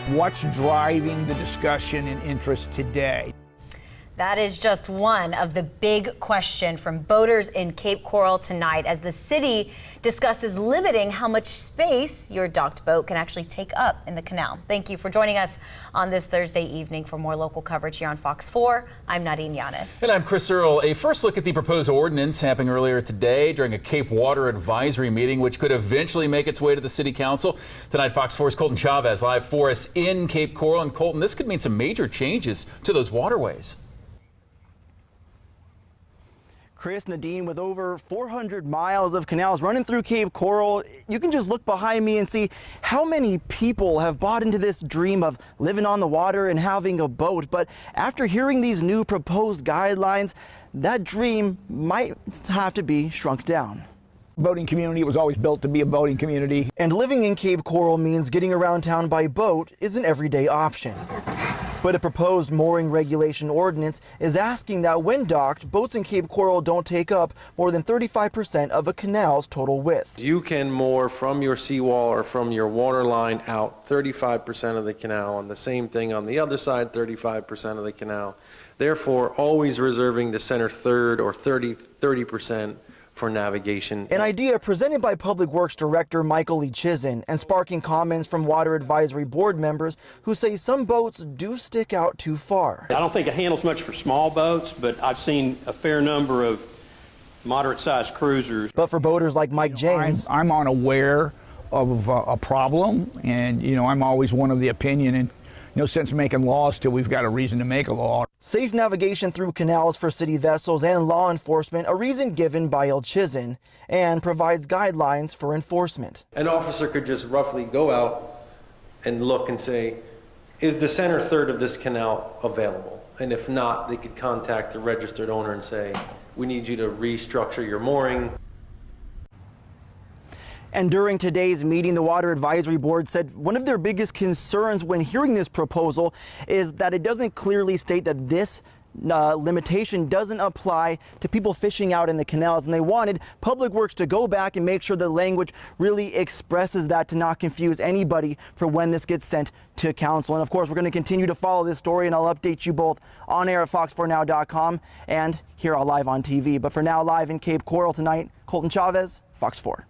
What's driving the discussion and interest today? That is just one of the big questions from boaters in Cape Coral tonight as the city discusses limiting how much space your docked boat can actually take up in the canal. Thank you for joining us on this Thursday evening. For more local coverage here on Fox 4, I'm Nadine Yanis. And I'm Chris Earle. A first look at the proposed ordinance happening earlier today during a Cape Water Advisory meeting, which could eventually make its way to the City Council. Tonight, Fox 4's Colton Chavez live for us in Cape Coral. And Colton, this could mean some major changes to those waterways. Chris, Nadine, with over 400 miles of canals running through Cape Coral, you can just look behind me and see how many people have bought into this dream of living on the water and having a boat. But after hearing these new proposed guidelines, that dream might have to be shrunk down. Boating community was always built to be a boating community. And living in Cape Coral means getting around town by boat is an everyday option. But a proposed mooring regulation ordinance is asking that when docked, boats in Cape Coral don't take up more than 35% of a canal's total width. You can moor from your seawall or from your water line out 35% of the canal, and the same thing on the other side, 35% of the canal. Therefore, always reserving the center third or 30% for navigation. An idea presented by Public Works Director Michael Lee Chizen and sparking comments from Water Advisory Board members who say some boats do stick out too far. I don't think it handles much for small boats, but I've seen a fair number of moderate-sized cruisers. But for boaters like Mike James, I'm unaware of a problem, and I'm always one of the opinion, and no sense making laws till we've got a reason to make a law. Safe navigation through canals for city vessels and law enforcement, a reason given by Il Chizen, and provides guidelines for enforcement. An officer could just roughly go out and look and say, is the center third of this canal available? And if not, they could contact the registered owner and say, we need you to restructure your mooring. And during today's meeting, the Water Advisory Board said one of their biggest concerns when hearing this proposal is that it doesn't clearly state that this limitation doesn't apply to people fishing out in the canals, and they wanted Public Works to go back and make sure the language really expresses that to not confuse anybody for when this gets sent to council. And of course, we're going to continue to follow this story, and I'll update you both on air at fox4now.com and here live on TV. But for now, live in Cape Coral tonight, Colton Chavez, Fox 4.